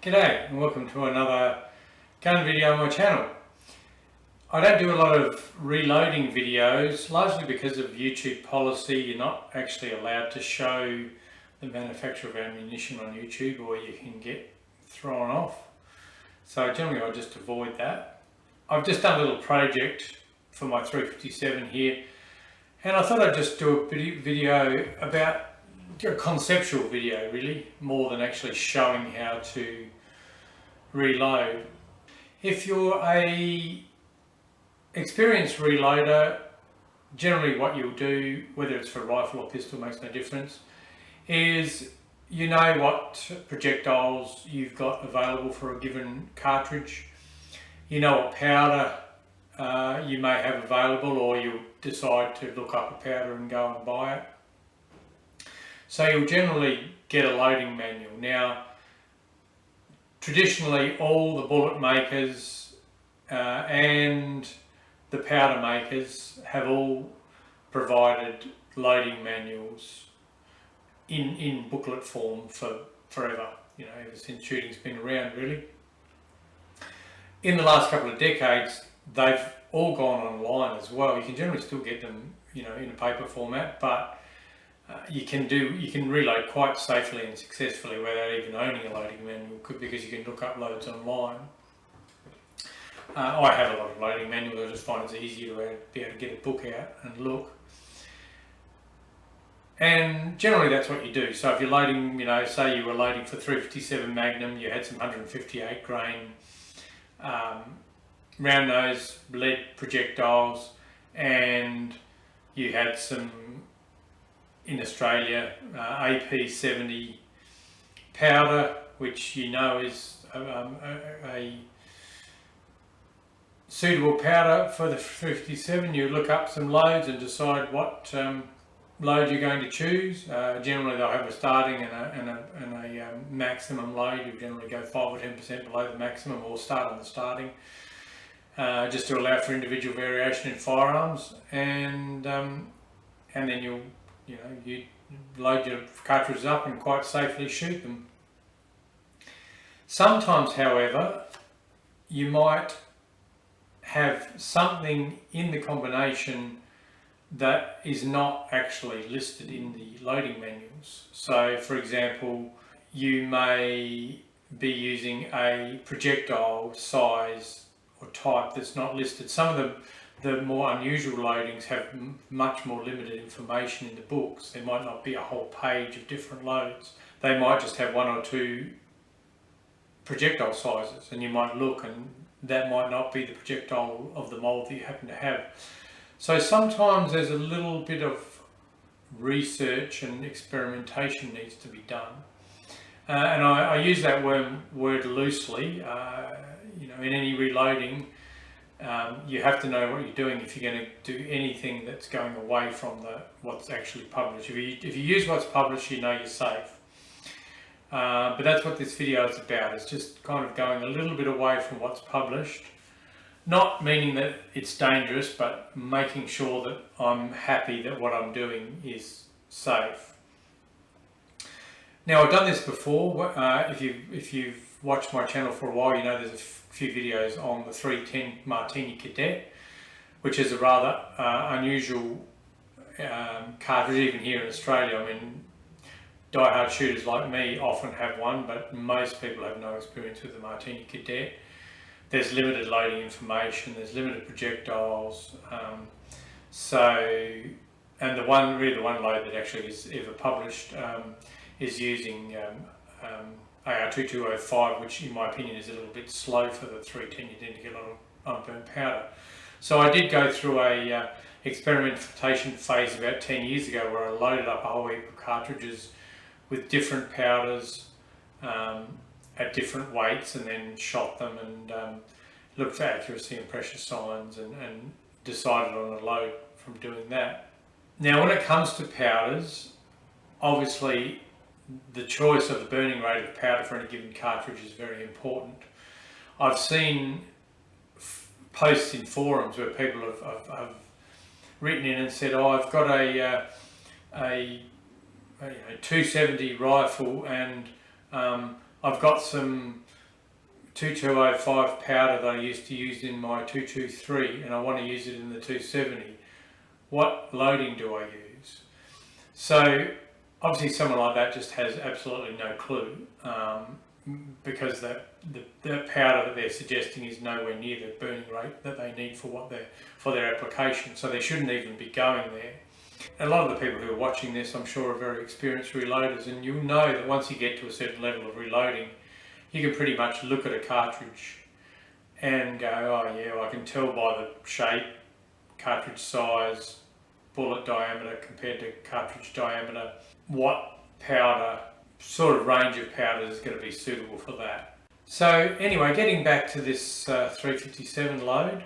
G'day and welcome to another gun video on my channel. I don't do a lot of reloading videos, largely because of YouTube policy. You're not actually allowed to show the manufacturer of ammunition on YouTube, or you can get thrown off. So generally I just avoid that. I've just done a little project for my 357 here, and I thought I'd just do a video about a conceptual video, really, more than actually showing how to reload. If you're a experienced reloader, generally what you'll do, whether it's for rifle or pistol makes no difference, is you know what projectiles you've got available for a given cartridge. You know what powder you may have available, or you'll decide to look up a powder and go and buy it. So you'll generally get a loading manual. Now, traditionally all the bullet makers and the powder makers have all provided loading manuals in booklet form for forever, you know, ever since shooting's been around, really. In the last couple of decades, they've all gone online as well. You can generally still get them, you know, in a paper format, but you can reload quite safely and successfully without even owning a loading manual, because you can look up loads online. I have a lot of loading manuals. I just find it's easier to be able to get a book out and look. And generally that's what you do. So if you're loading, you know, say you were loading for 357 Magnum, you had some 158 grain round nose lead projectiles, and you had some, in Australia, AP100 powder, which you know is a suitable powder for the 357. You look up some loads and decide what load you're going to choose. Generally they'll have a starting and a maximum load. You generally go 5 or 10% below the maximum, or start on the starting, just to allow for individual variation in firearms. And then you load your cartridges up and quite safely shoot them. Sometimes, however, you might have something in the combination that is not actually listed in the loading manuals. So, for example, you may be using a projectile size or type that's not listed. Some of the more unusual loadings have much more limited information in the books. There might not be a whole page of different loads. They might just have 1 or 2 projectile sizes, and you might look and that might not be the projectile of the mould that you happen to have. So sometimes there's a little bit of research and experimentation needs to be done. And I use that word loosely. You know, in any reloading, you have to know what you're doing if you're going to do anything that's going away from what's actually published. If you use what's published, you know you're safe. But that's what this video is about. It's just kind of going a little bit away from what's published. Not meaning that it's dangerous, but making sure that I'm happy that what I'm doing is safe. Now, I've done this before. If you've watched my channel for a while, you know there's a few videos on the 310 Martini Cadet, which is a rather unusual cartridge even here in Australia. I mean, die-hard shooters like me often have one, but most people have no experience with the Martini Cadet. There's limited loading information, there's limited projectiles, and the one load that actually is ever published is using AR2205, which in my opinion is a little bit slow for the 310. You tend to get a lot of unburnt powder. So I did go through a experimentation phase about 10 years ago where I loaded up a whole heap of cartridges with different powders at different weights, and then shot them and looked for accuracy and pressure signs, and decided on a load from doing that. Now, when it comes to powders, obviously the choice of the burning rate of powder for any given cartridge is very important. I've seen posts in forums where people have written in and said, oh, I've got a 270 rifle and I've got some 2205 powder that I used to use in my 223 and I want to use it in the 270, what loading do I use? So obviously someone like that just has absolutely no clue, because the powder that they're suggesting is nowhere near the burning rate that they need for their application, so they shouldn't even be going there. A lot of the people who are watching this, I'm sure, are very experienced reloaders, and you'll know that once you get to a certain level of reloading, you can pretty much look at a cartridge and go, oh yeah, I can tell by the shape, cartridge size, bullet diameter compared to cartridge diameter, what powder, sort of range of powders is going to be suitable for that. So anyway, getting back to this 357 load,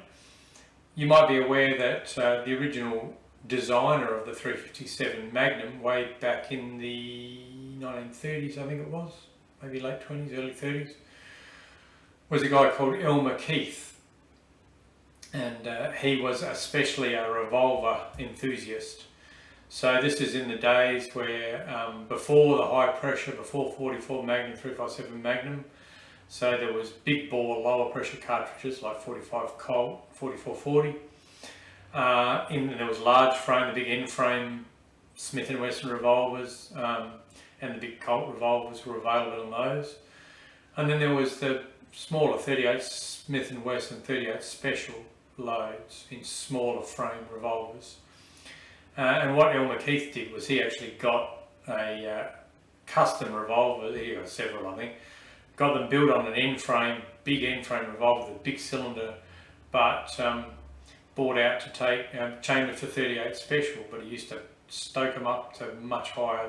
you might be aware that the original designer of the 357 Magnum, way back in the 1930s, I think it was, maybe late 20s, early 30s, was a guy called Elmer Keith, and he was especially a revolver enthusiast. So this is in the days where, before the high pressure, before 44 Magnum, 357 Magnum, so there was big bore, lower pressure cartridges like 45 Colt, 4440. There was large frame, the big end frame Smith & Wesson revolvers, and the big Colt revolvers were available in those. And then there was the smaller 38 Smith & Wesson 38 special loads in smaller frame revolvers. And what Elmer Keith did was he actually got a custom revolver, he got several I think, got them built on an end frame, big end frame revolver with a big cylinder, but bought out to take chamber for 38 special, but he used to stoke them up to much higher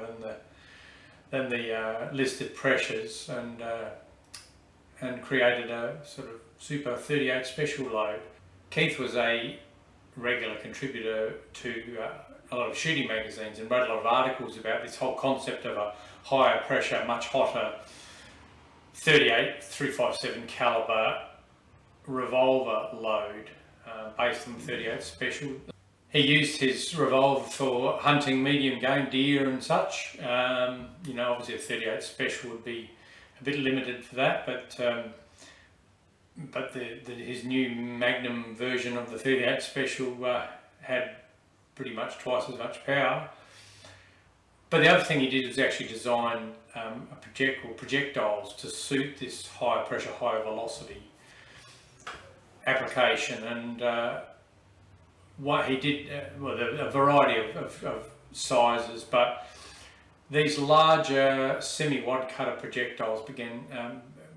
than the listed pressures, and created a sort of super 38 special load. Keith was a regular contributor to a lot of shooting magazines and wrote a lot of articles about this whole concept of a higher pressure, much hotter 38 357 caliber revolver load based on 38 special. He used his revolver for hunting medium game, deer and such. You know, obviously a 38 special would be a bit limited for that, but his new Magnum version of the 38 special had pretty much twice as much power. But the other thing he did was actually design projectiles to suit this high pressure, high velocity application, and what he did, a variety of sizes, but these larger semi-wad cutter projectiles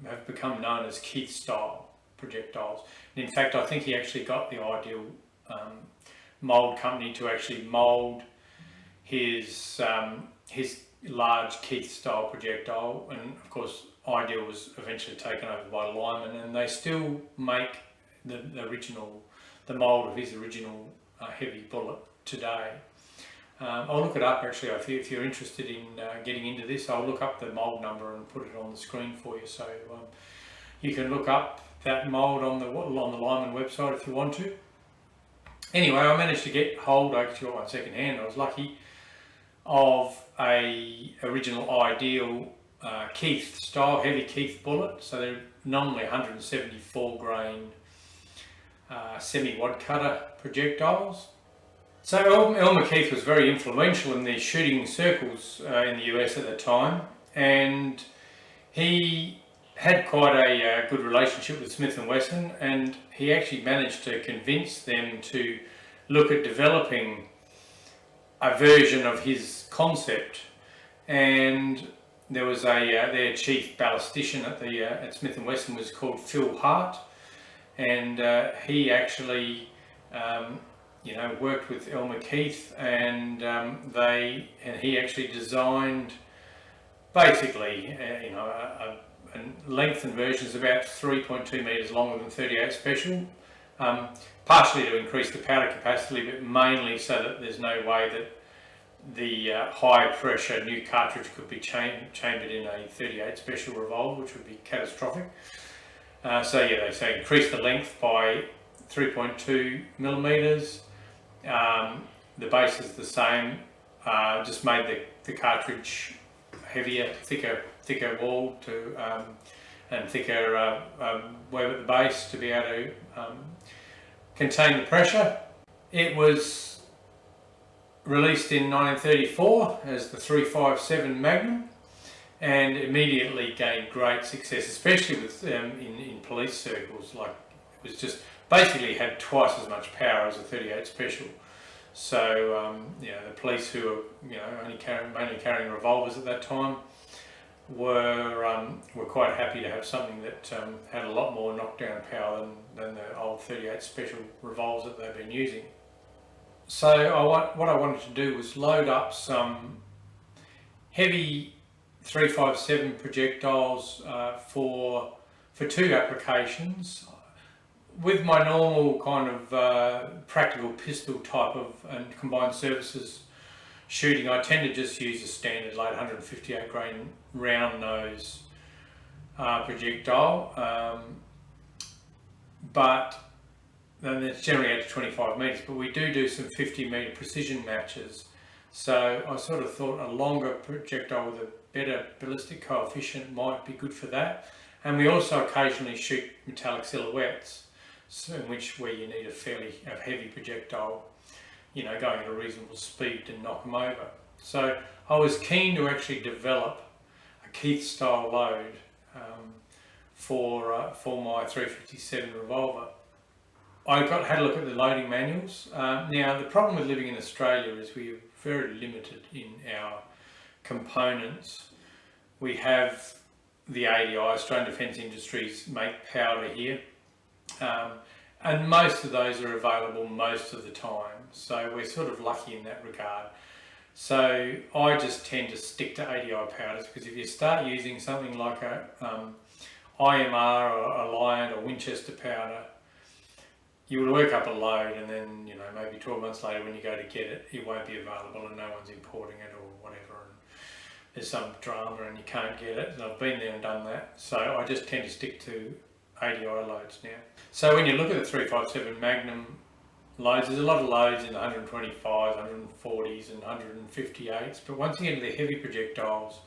have become known as Keith style projectiles. And in fact, I think he actually got the Ideal mould company to actually mould his large Keith style projectile, and of course Ideal was eventually taken over by Lyman, and they still make the mould of his original heavy bullet today. I'll look it up actually. If you're interested in getting into this, I'll look up the mould number and put it on the screen for you, so you can look up that mould on the Lyman website if you want to. Anyway, I managed to get hold, I actually got one second hand, I was lucky, of a original Ideal Keith style, heavy Keith bullet. So they're nominally 174 grain semi-wad cutter projectiles. So Elmer Keith was very influential in the shooting circles in the US at the time, and he had quite a good relationship with Smith & Wesson, and he actually managed to convince them to look at developing a version of his concept. And there was their chief ballistician at Smith & Wesson was called Phil Hart, and he actually worked with Elmer Keith, and he actually designed basically a lengthened version is about 3.2 metres longer than 38 special, partially to increase the powder capacity, but mainly so that there's no way that the high pressure new cartridge could be chambered in a 38 special revolver, which would be catastrophic. They increased the length by 3.2 millimetres. The base is the same, just made the cartridge heavier, thicker wall and thicker web at the base to be able to contain the pressure. It was released in 1934 as the 357 Magnum, and immediately gained great success, especially with in police circles. Like, it was just basically had twice as much power as a 38 Special. So the police who were mainly carrying revolvers at that time were quite happy to have something that had a lot more knockdown power than the old 38 Special revolvers that they've been using. So what I wanted to do was load up some heavy 357 projectiles for two applications. With my normal kind of practical pistol type of and combined services shooting, I tend to just use a standard like 158 grain round nose projectile, but then it's generally out to 25 metres, but we do some 50 metre precision matches. So I sort of thought a longer projectile with a better ballistic coefficient might be good for that. And we also occasionally shoot metallic silhouettes, so where you need a heavy projectile, going at a reasonable speed to knock them over. So I was keen to actually develop a Keith style load for my 357 revolver. I had a look at the loading manuals. Now the problem with living in Australia is we are very limited in our components. We have the ADI, Australian Defense Industries, make powder here, and most of those are available most of the time, so we're sort of lucky in that regard. So I just tend to stick to ADI powders, because if you start using something like a IMR or Alliant or Winchester powder, you will work up a load, and then maybe 12 months later when you go to get it, it won't be available and no one's importing it or whatever, and there's some drama and you can't get it. And I've been there and done that, so I just tend to stick to ADI loads now. So when you look at the 357 Magnum loads, there's a lot of loads in the 125s, 140s and 158s, but once you get into the heavy projectiles,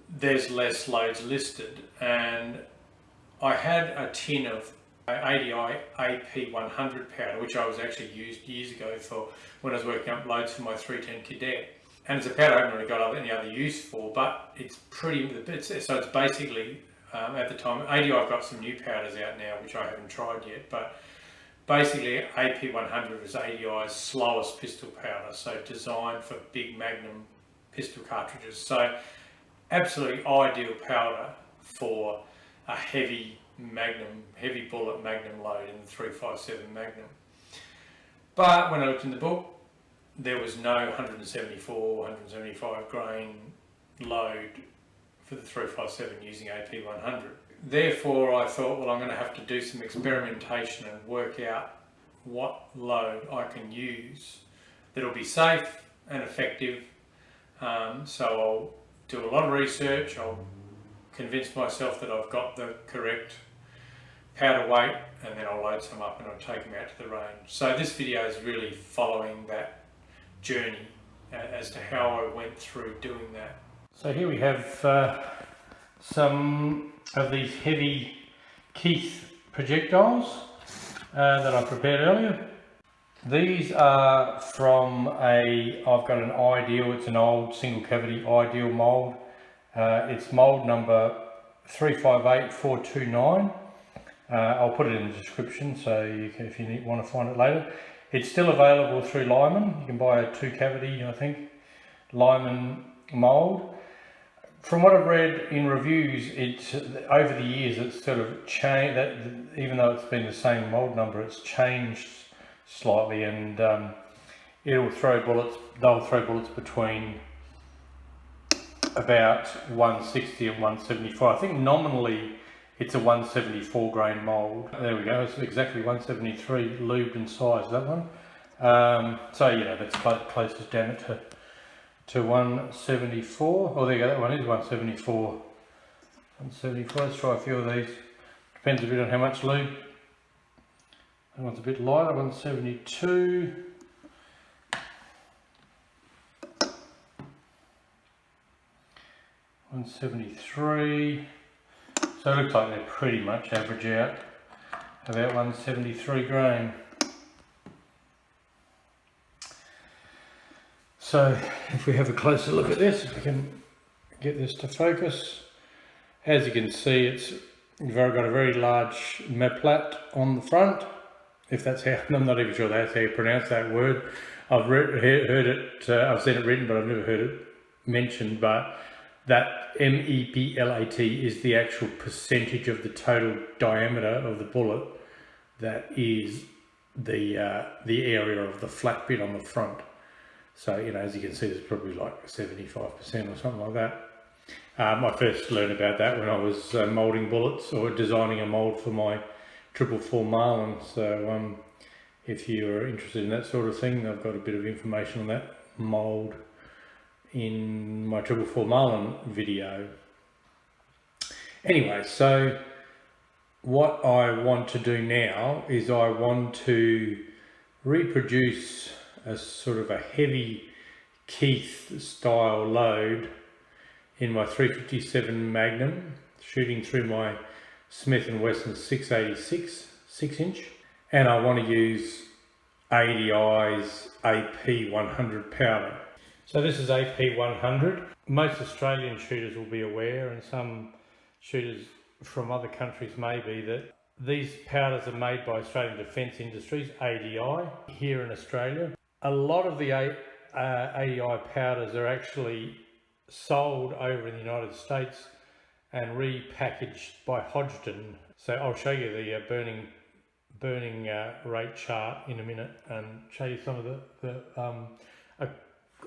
there's less loads listed. And I had a tin of ADI AP100 powder, which I was actually used years ago for when I was working up loads for my 310 Cadet. And it's a powder I haven't really got any other use for, but it's so it's basically, at the time, ADI I've got some new powders out now which I haven't tried yet, but basically AP100 is ADI's slowest pistol powder, so designed for big Magnum pistol cartridges. So absolutely ideal powder for a heavy bullet Magnum load in the 357 Magnum. But when I looked in the book, there was no 174, 175 grain load for the 357 using AP100. Therefore I thought, well, I'm going to have to do some experimentation and work out what load I can use that'll be safe and effective. So I'll do a lot of research, I'll convince myself that I've got the correct powder weight, and then I'll load some up and I'll take them out to the range. So this video is really following that journey as to how I went through doing that. So here we have some of these heavy Keith projectiles that I prepared earlier. These are from I've got an Ideal, it's an old single cavity Ideal mould. It's mould number 358429. I'll put it in the description, so if you want to find it later. It's still available through Lyman. You can buy a 2-cavity, I think, Lyman mould. From what I've read in reviews, it's over the years it's sort of changed. That even though it's been the same mould number, it's changed slightly, and they'll throw bullets between about 160 and 175. I think nominally it's a 174 grain mould. There we go, it's exactly 173 lubed and sized, that one. So yeah, that's closest down it to 174. Oh, there you go, that one is 174. 174, let's try a few of these. Depends a bit on how much lube. That one's a bit lighter, 172. $173. So it looks like they pretty much average out about 173 grain. So if we have a closer look at this, if we can get this to focus, as you can see, it's got a very large maplat on the front. If that's how, I'm not even sure that's how you pronounce that word. I've heard it, I've seen it written, but I've never heard it mentioned. But that MEPLAT is the actual percentage of the total diameter of the bullet. That is the area of the flat bit on the front. So, you know, as you can see, there's probably like 75% or something like that. I first learned about that when I was moulding bullets or designing a mould for my 444 Marlin. So if you're interested in that sort of thing, I've got a bit of information on that mould in my 444 Marlin video. Anyway, so what I want to do now is I want to reproduce a sort of a heavy Keith style load in my 357 Magnum, shooting through my Smith & Wesson 686 6-inch, and I want to use ADI's AP100 powder. So this is AP100. Most Australian shooters will be aware, and some shooters from other countries may be, that these powders are made by Australian Defense Industries, ADI, here in Australia. A lot of the ADI powders are actually sold over in the United States and repackaged by Hodgdon. So I'll show you the burning rate chart in a minute and show you some of the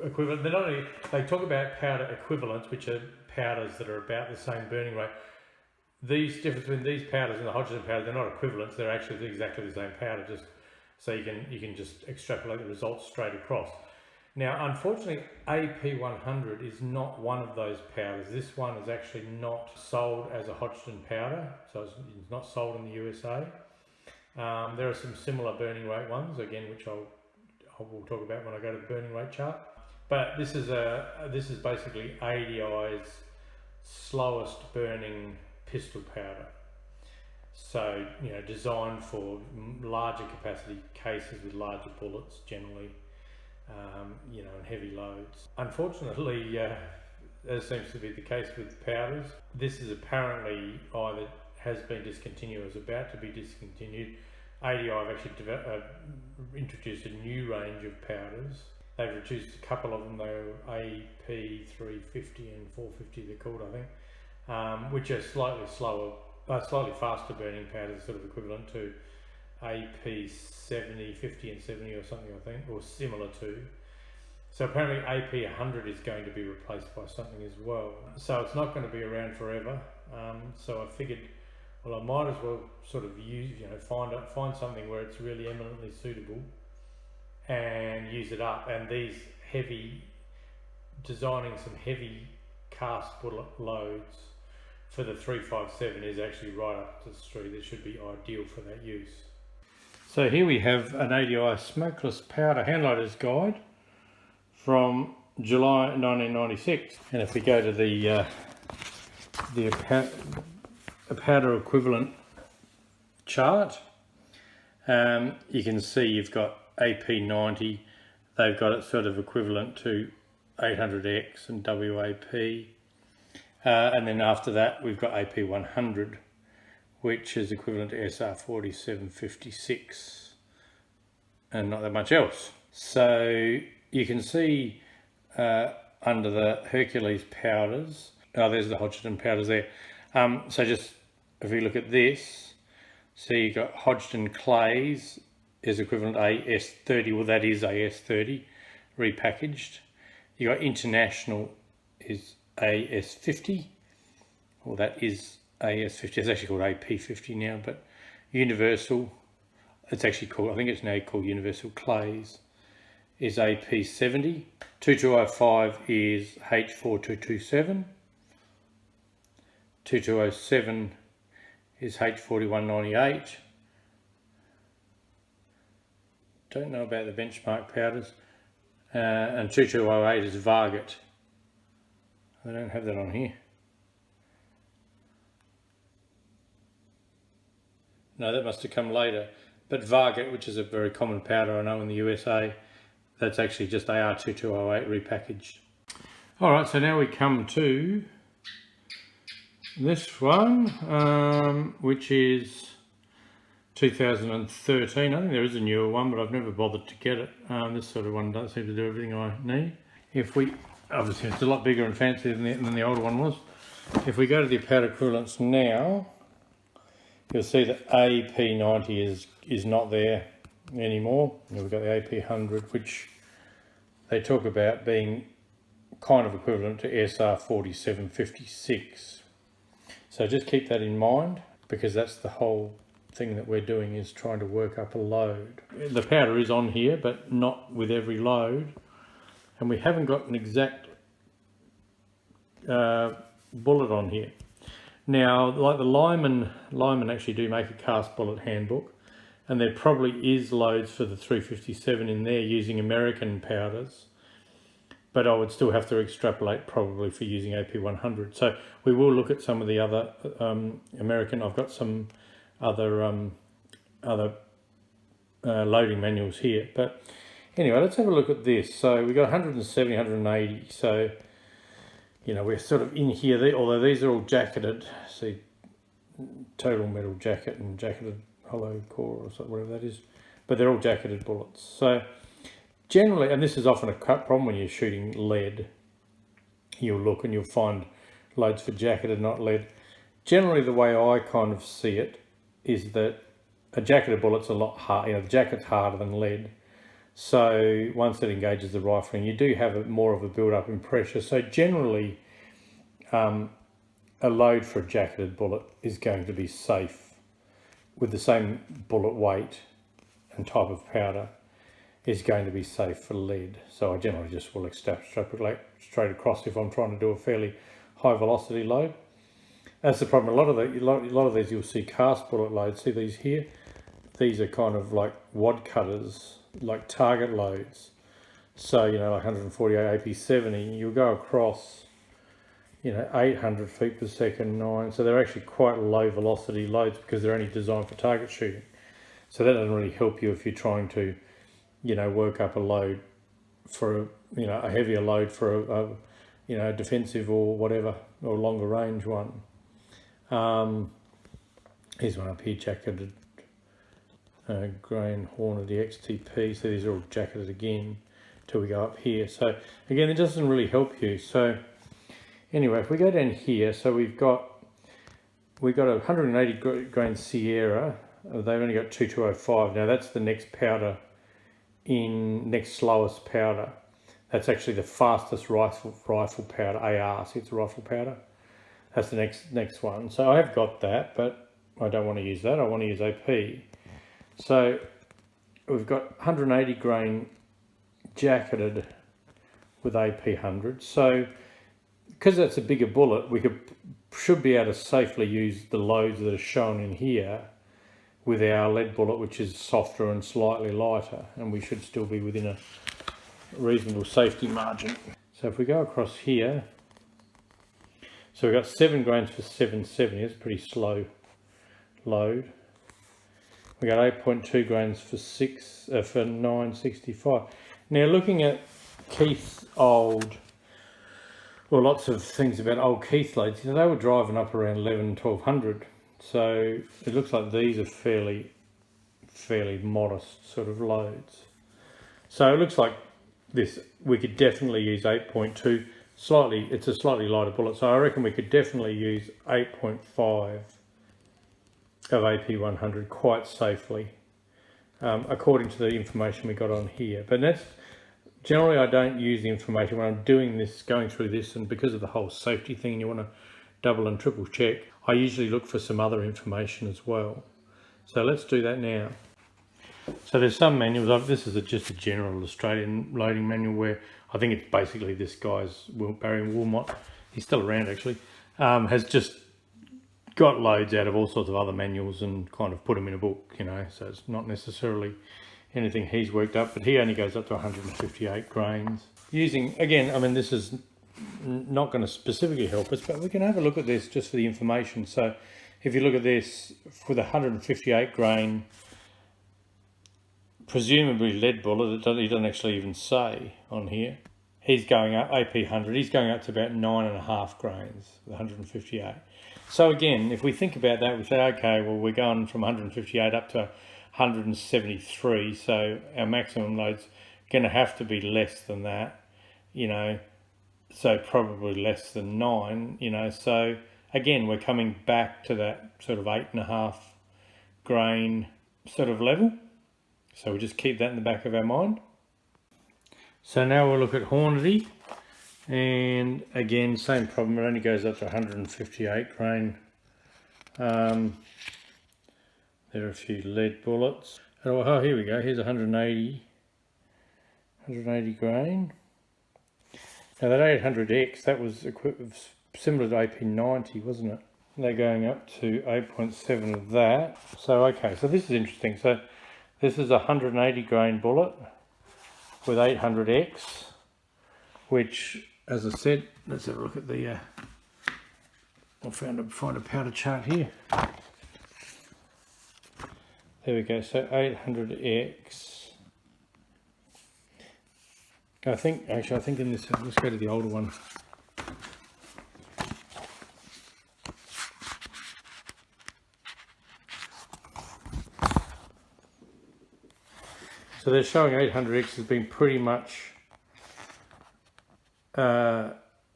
equivalent. They talk about powder equivalents, which are powders that are about the same burning rate. These difference between these powders and the Hodgdon powders, they're not equivalents, they're actually exactly the same powder, just so you can just extrapolate the results straight across. Now, unfortunately, AP100 is not one of those powders. This one is actually not sold as a Hodgdon powder, so it's not sold in the USA. There are some similar burning rate ones, again, which I will talk about when I go to the burning rate chart. But this is basically ADI's slowest burning pistol powder. So, you know, designed for larger capacity cases with larger bullets generally, you know, and heavy loads. Unfortunately, as seems to be the case with powders, this is apparently either has been discontinued or is about to be discontinued. ADI have actually introduced a new range of powders. They've reduced a couple of them, though, AP350 and 450 they're called, I think, which are slightly faster burning powders, sort of equivalent to AP70, 50 and 70 or something, I think, or similar to. So apparently AP100 is going to be replaced by something as well. So it's not going to be around forever. So I figured, well, I might as well sort of use, you know, find something where it's really eminently suitable and use it up. And designing some heavy cast bullet loads for the 357 is actually right up the street. It should be ideal for that use. So here we have an ADI smokeless powder handloader's guide from July 1996. And if we go to the powder equivalent chart, you can see you've got AP90. They've got it sort of equivalent to 800X and WAP. And then after that, we've got AP100, which is equivalent to SR4756, and not that much else. So you can see under the Hercules powders, there's the Hodgdon powders there. So just if we look at this, so you've got Hodgdon clays is equivalent to AS30, well that is AS30 repackaged. You got International is AS50, well that is AS50, it's actually called AP50 now, but Universal, it's actually called, I think it's now called Universal Clays, is AP70, 2205 is H4227, 2207 is H4198, don't know about the benchmark powders, and 2208 is Varget. I don't have that on here. No, that must have come later. But Varget, which is a very common powder I know in the USA, that's actually just AR2208 repackaged. All right, so now we come to this one, which is 2013. I think there is a newer one, but I've never bothered to get it. This sort of one does seem to do everything I need. If we, obviously it's a lot bigger and fancier than the older one was. If we go to the powder equivalents now, you'll see that AP90 is not there anymore. We've got the AP100, which they talk about being kind of equivalent to SR4756. So just keep that in mind, because that's the whole thing that we're doing, is trying to work up a load. The powder is on here, but not with every load, and we haven't got an exact bullet on here. Now, like the Lyman actually do make a cast bullet handbook, and there probably is loads for the 357 in there using American powders, but I would still have to extrapolate probably for using AP100. So we will look at some of the other American. I've got some other loading manuals here, but anyway, let's have a look at this. So we got 170, 180. So you know, we're sort of in here, although these are all jacketed. See, total metal jacket and jacketed hollow core or something, whatever that is, but they're all jacketed bullets. So generally, and this is often a problem when you're shooting lead, you'll look and you'll find loads for jacketed, not lead. Generally, the way I kind of see it is that a jacketed bullet's a lot harder, you know, the jacket's harder than lead. So once it engages the rifling, you do have more of a build-up in pressure. So generally, a load for a jacketed bullet is going to be safe with the same bullet weight and type of powder is going to be safe for lead. So I generally just will extrapolate straight across if I'm trying to do a fairly high velocity load. That's the problem. A lot of these you'll see cast bullet loads. See these here? These are kind of like wad cutters, like target loads. So, you know, like 148 AP70, you'll go across, you know, 800 feet per second, 9. So they're actually quite low velocity loads because they're only designed for target shooting. So that doesn't really help you if you're trying to, you know, work up a load for, you know, a heavier load for a you know, defensive or whatever, or longer range one. Here's one up here, jacketed. Grain Horn of the XTP, so these are all jacketed again till we go up here. So again, it doesn't really help you. So anyway, if we go down here, so we've got a 180 grain Sierra. They've only got 2205. Now that's the next powder next slowest powder. That's actually the fastest rifle powder, AR. See, it's a rifle powder. That's the next one. So I have got that, but I don't want to use that. I want to use AP. So we've got 180 grain jacketed with AP100. So because that's a bigger bullet, we should be able to safely use the loads that are shown in here with our lead bullet, which is softer and slightly lighter, and we should still be within a reasonable safety margin. So if we go across here, so we've got 7 grains for 770. It's a pretty slow load. We got 8.2 grains for 965. Now looking at Keith's old, well, lots of things about old Keith loads, you know, they were driving up around 1200. So it looks like these are fairly modest sort of loads. So it looks like this, we could definitely use 8.2. It's a slightly lighter bullet, so I reckon we could definitely use 8.5 of AP100 quite safely, according to the information we got on here. But that's generally, I don't use the information when I'm doing this, going through this, and because of the whole safety thing, and you want to double and triple check, I usually look for some other information as well. So let's do that now. So there's some manuals. This is just a general Australian loading manual where I think it's basically this guy's, Barry Wilmot, he's still around actually, has just got loads out of all sorts of other manuals and kind of put them in a book, you know, so it's not necessarily anything he's worked up, but he only goes up to 158 grains. Using, again, I mean, this is not going to specifically help us, but we can have a look at this just for the information. So if you look at this, for the 158 grain, presumably lead bullet, he doesn't actually even say on here. He's going up, AP100, he's going up to about 9.5 grains, the 158. So again, if we think about that, we say, okay, well, we're going from 158 up to 173, so our maximum load's going to have to be less than that, you know, so probably less than 9, you know, so again, we're coming back to that sort of 8.5 grain sort of level. So we'll just keep that in the back of our mind. So now we'll look at Hornady, and again, same problem, it only goes up to 158 grain. There are a few lead bullets. Oh, here we go, here's 180 grain. Now that 800X, that was similar to AP90, wasn't it? They're going up to 8.7 of that. So okay, so this is interesting. So this is a 180 grain bullet with 800X, which, as I said, let's have a look at the, I'll find a powder chart here. There we go, so 800X. I think in this, let's go to the older one. So they're showing 800X has been pretty much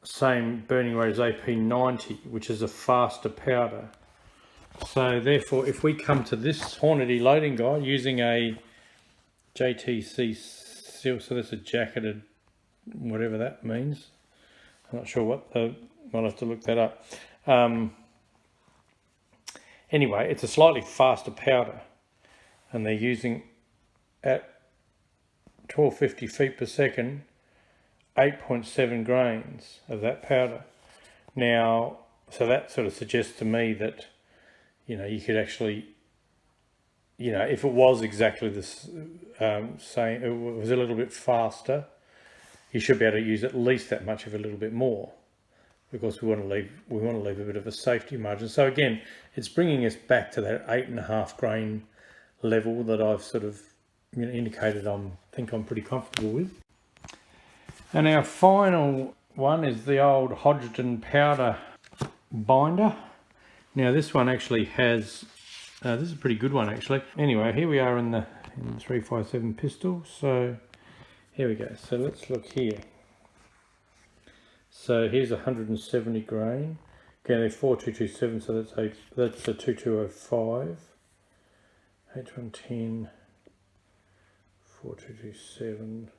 same burning rate as AP90, which is a faster powder. So therefore, if we come to this Hornady loading guide using a JTC seal, so that's a jacketed, whatever that means. I'm not sure what I'll have to look that up. Anyway, it's a slightly faster powder, and they're using at 1250 feet per second 8.7 grains of that powder. Now, so that sort of suggests to me that, you know, you could actually, you know, if it was exactly this same, it was a little bit faster, you should be able to use at least that much of a little bit more, because we want to leave a bit of a safety margin. So again, it's bringing us back to that 8.5 grain level that I've sort of, you know, indicated I think I'm pretty comfortable with. And our final one is the old Hodgdon powder binder. Now this one actually has, this is a pretty good one actually. Anyway, here we are in the 357 pistol. So here we go. So let's look here. So here's 170 grain. Okay, they're 4227, so that's a 2205. 8110. 4227.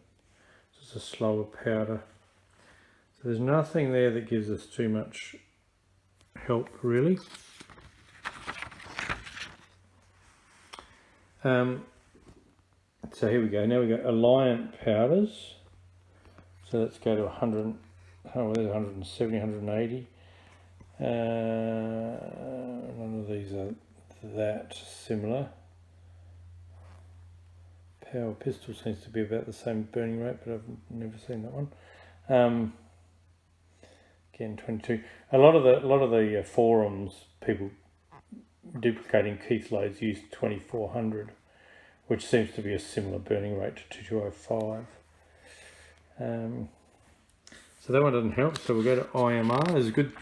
Just a slower powder. So there's nothing there that gives us too much help really. So here we go. Now we got Alliant powders. So let's go to 100. Oh, well, there's 170, 180. None of these are that similar. Power pistol seems to be about the same burning rate, but I've never seen that one. Again, 22. A lot of the forums, people duplicating Keith loads use 2400, which seems to be a similar burning rate to 2205. So that one doesn't help. So we'll go to IMR. There's a good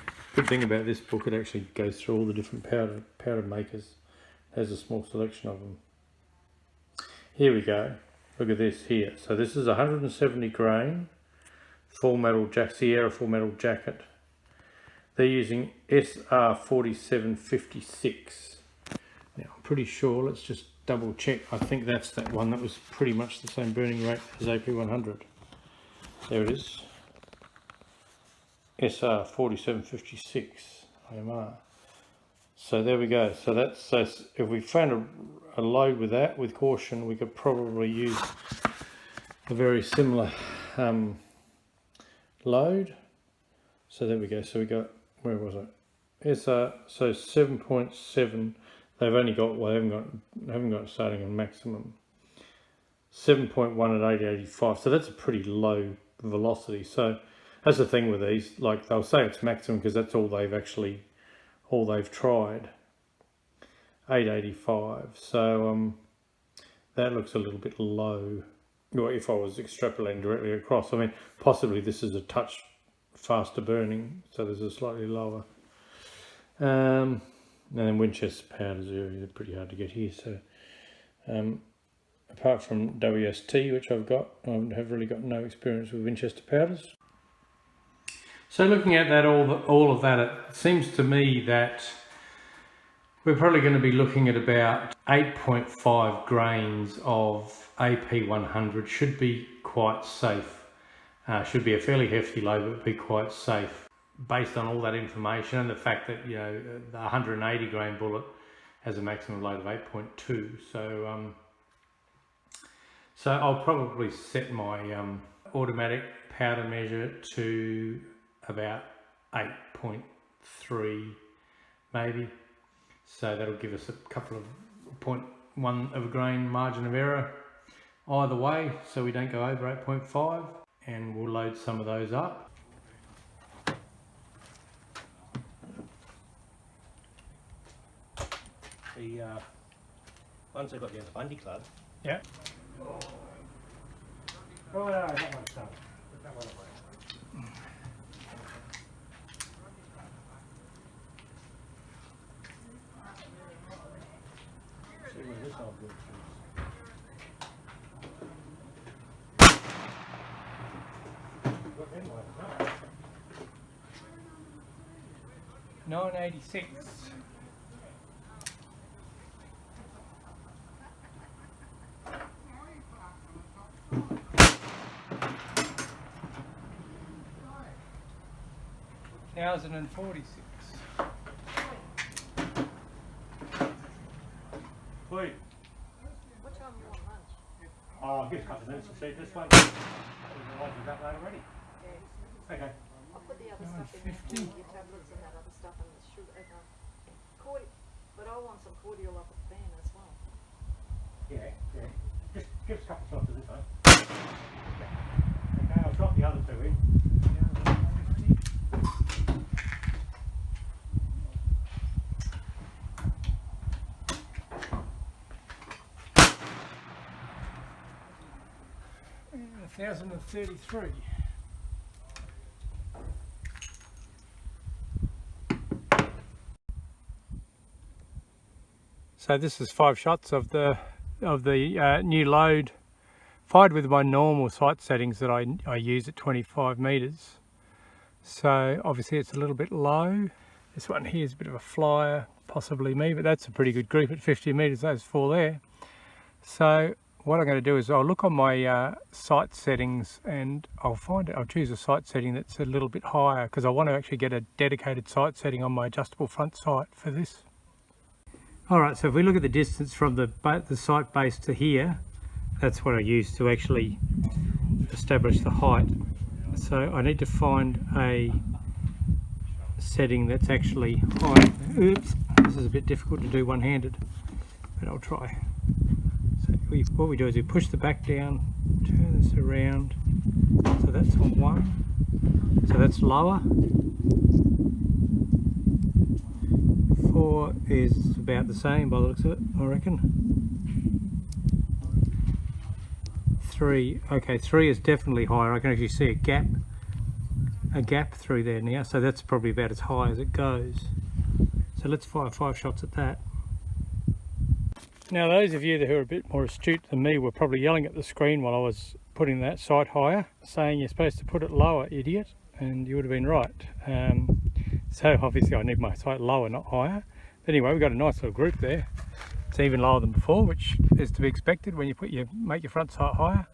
thing about this book. It actually goes through all the different powder makers. There's a small selection of them. Here we go. Look at this here. So this is 170 grain full metal Sierra full metal jacket. They're using SR4756. Now I'm pretty sure. Let's just double check. I think that's that one that was pretty much the same burning rate as AP100. There it is. SR4756 IMR. So there we go. So that's, so if we found a load with that, with caution, we could probably use a very similar load. So there we go. So we got, where was it? SR, so 7.7. They've only got, well, they haven't got starting on maximum. 7.1 at 885. So that's a pretty low velocity. So that's the thing with these. Like they'll say it's maximum because that's all they've tried. 885. So that looks a little bit low. Well, if I was extrapolating directly across, I mean, possibly this is a touch faster burning, so this is slightly lower. And then Winchester powders are pretty hard to get here. So apart from WST, which I've got, I have really got no experience with Winchester powders. So looking at that, all of that, it seems to me that we're probably going to be looking at about 8.5 grains of AP100. Should be quite safe. Should be a fairly hefty load, but be quite safe based on all that information and the fact that, you know, the 180 grain bullet has a maximum load of 8.2. So I'll probably set my automatic powder measure to about 8.3 maybe. So that'll give us a couple of 0.1 of a grain margin of error either way, so we don't go over 8.5, and we'll load some of those up. The ones that got you at the Bundy Club. Yeah. Oh, no, that one's done. Put that one away. See where this all goes. 986. $1,046. Wait. What time you want lunch? Oh, give us a couple of minutes to see this one. We've got that already. Yeah. Okay. I'll put the other stuff in there, 950. your tablets and that other stuff and the sugar and but I want some cordial up at the van as well. Yeah, yeah. Just give us a couple of shots of this one. Okay, I'll drop the other two in. $1,033. So this is 5 shots of the new load, fired with my normal sight settings that I use at 25 meters. So obviously it's a little bit low. This one here is a bit of a flyer, possibly me, but that's a pretty good group at 50 meters. Those 4 there. So what I'm going to do is I'll look on my sight settings, and I'll choose a sight setting that's a little bit higher, because I want to actually get a dedicated sight setting on my adjustable front sight for this. Alright, so if we look at the distance from the sight base to here, that's what I use to actually establish the height. So I need to find a setting that's actually high. Oops, this is a bit difficult to do one-handed, but I'll try. So what we do is we push the back down, turn this around, so that's on 1, so that's lower. 4 is about the same by the looks of it, I reckon. 3, okay, 3 is definitely higher. I can actually see a gap through there now, so that's probably about as high as it goes. So let's fire 5 shots at that. Now those of you who are a bit more astute than me were probably yelling at the screen while I was putting that sight higher, saying you're supposed to put it lower, idiot, and you would have been right. So obviously I need my sight lower, not higher. But anyway, we've got a nice little group there. It's even lower than before, which is to be expected when you make your front sight higher.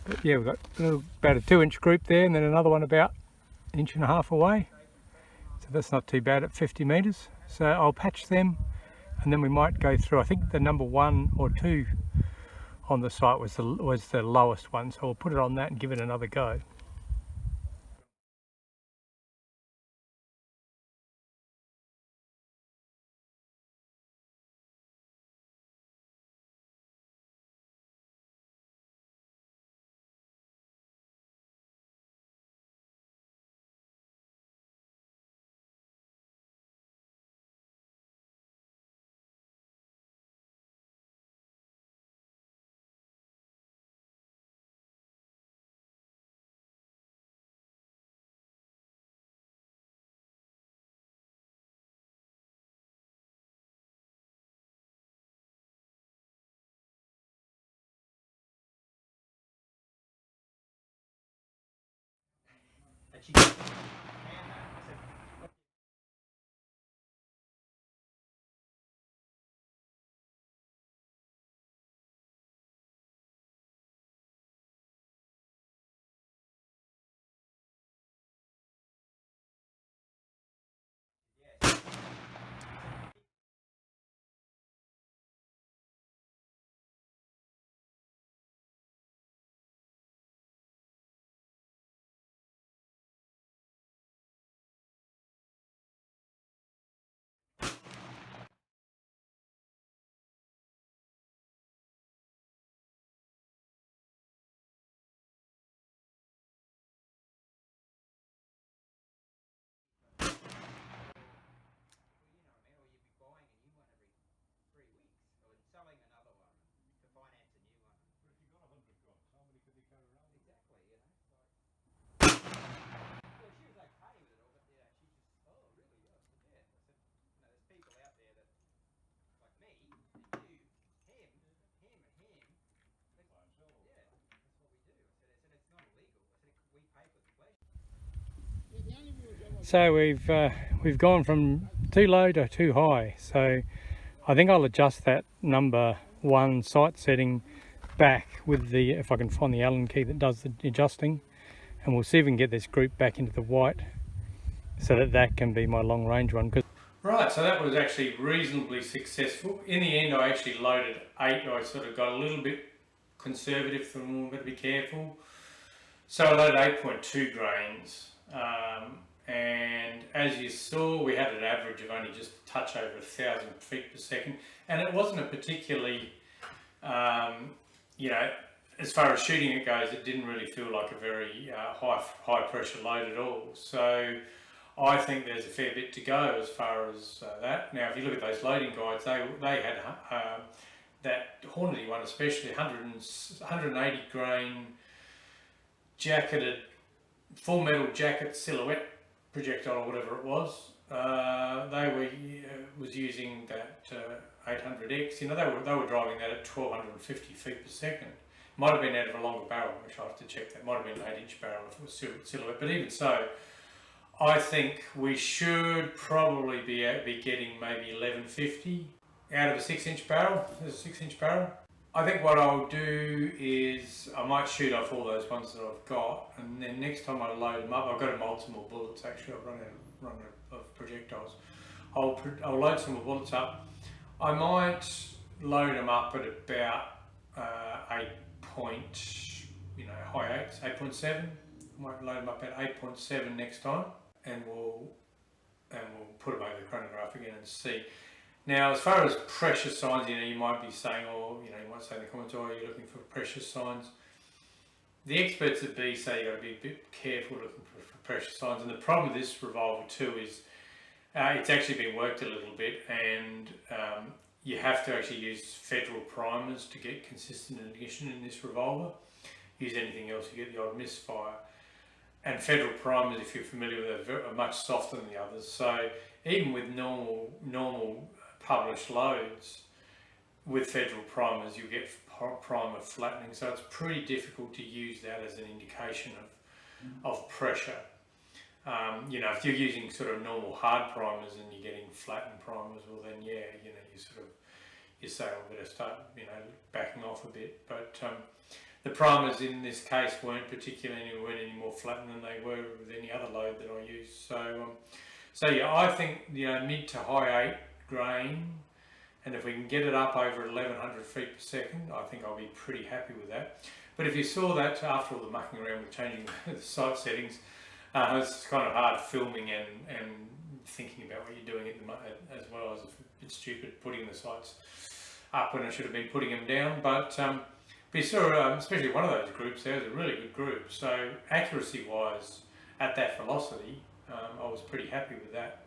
But yeah, we've got about a 2-inch group there, and then another one about 1.5 inches away. So that's not too bad at 50 meters. So I'll patch them, and then we might go through. I think the number 1 or 2 on the site was the lowest one, so we'll put it on that and give it another go. And she goes, "Man, I said, what?" Yes. Or you'd be buying a new one every 3 weeks, or selling another one to finance a new one. But if you got 100 guns, how many could you carry around? Exactly, you know. Well, she was okay with it all, but yeah, she just, oh, really? Yeah. I said, yeah. I said, there's people out there that, like me, and you, him, and him. Buy and sell. Yeah, that's what we do. I said it's not illegal. I said, we pay for the pleasure. So we've gone from too low to too high. So I think I'll adjust that number 1 sight setting back with the, if I can find the Allen key that does the adjusting, and we'll see if we can get this group back into the white so that that can be my long range one. Right, so that was actually reasonably successful. In the end, I actually loaded 8. I sort of got a little bit conservative, so I'm going to be careful. So I loaded 8.2 grains. And as you saw, we had an average of only just a touch over 1,000 feet per second, and it wasn't a particularly, as far as shooting it goes, it didn't really feel like a very high pressure load at all. So I think there's a fair bit to go as far as that. Now, if you look at those loading guides, they had that Hornady one especially, 180 grain jacketed, full metal jacket silhouette projectile or whatever it was. Was using that 800X. They were driving that at 1,250 feet per second. Might have been out of a longer barrel, which I have to check. That might have been an 8-inch barrel if it was silhouette. But even so, I think we should probably be getting maybe 1150 out of a 6-inch barrel. There's a 6-inch barrel. I think what I'll do is I might shoot off all those ones that I've got, and then next time I load them up, I've got multiple bullets actually. I've run out of projectiles. I'll load some more bullets up. I might load them up at about 8 point, high 8s, 8.7. I might load them up at 8.7 next time, and we'll put them over the chronograph again and see. Now, as far as pressure signs, you might be saying, or you might say in the comments, oh, you're looking for pressure signs. The experts at B say you've got to be a bit careful looking for pressure signs, and the problem with this revolver too is it's actually been worked a little bit, and you have to actually use federal primers to get consistent ignition in this revolver. Use anything else, you get the odd misfire. And federal primers, if you're familiar with it, are much softer than the others. So even with normal published loads, with federal primers, you get primer flattening. So it's pretty difficult to use that as an indication of pressure. If you're using sort of normal hard primers and you're getting flattened primers, well then yeah, you say, I better start, backing off a bit. But the primers in this case weren't any more flattened than they were with any other load that I used. So yeah, I think mid to high 8 grain, and if we can get it up over 1,100 feet per second, I think I'll be pretty happy with that. But if you saw that after all the mucking around with changing the sight settings, it's kind of hard filming and thinking about what you're doing as well, as a bit stupid putting the sights up when I should have been putting them down. But you saw, especially one of those groups, there was a really good group. So accuracy-wise, at that velocity, I was pretty happy with that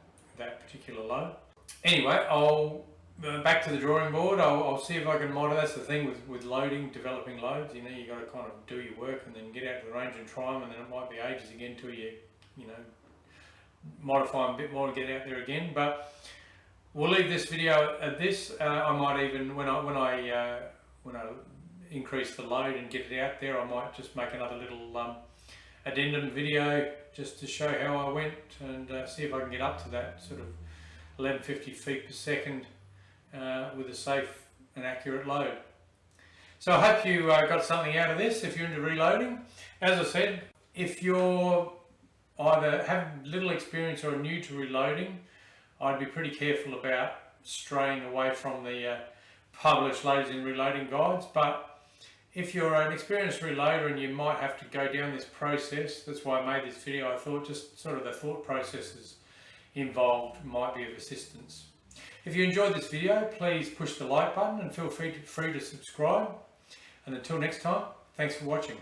particular load. Anyway, I'll back to the drawing board. I'll see if I can model. That's the thing with loading, developing loads. You got to kind of do your work and then get out to the range and try them, and then it might be ages again till you modify them a bit more and get out there again. But we'll leave this video at this. I might even when I increase the load and get it out there, I might just make another little addendum video just to show how I went and see if I can get up to that sort of 1150 feet per second with a safe and accurate load. So I hope you got something out of this if you're into reloading. As I said, if you're either have little experience or new to reloading, I'd be pretty careful about straying away from the published loads in reloading guides. But if you're an experienced reloader and you might have to go down this process, that's why I made this video. I thought just sort of the thought processes involved might be of assistance. If you enjoyed this video, please push the like button and feel free to subscribe. And until next time, thanks for watching.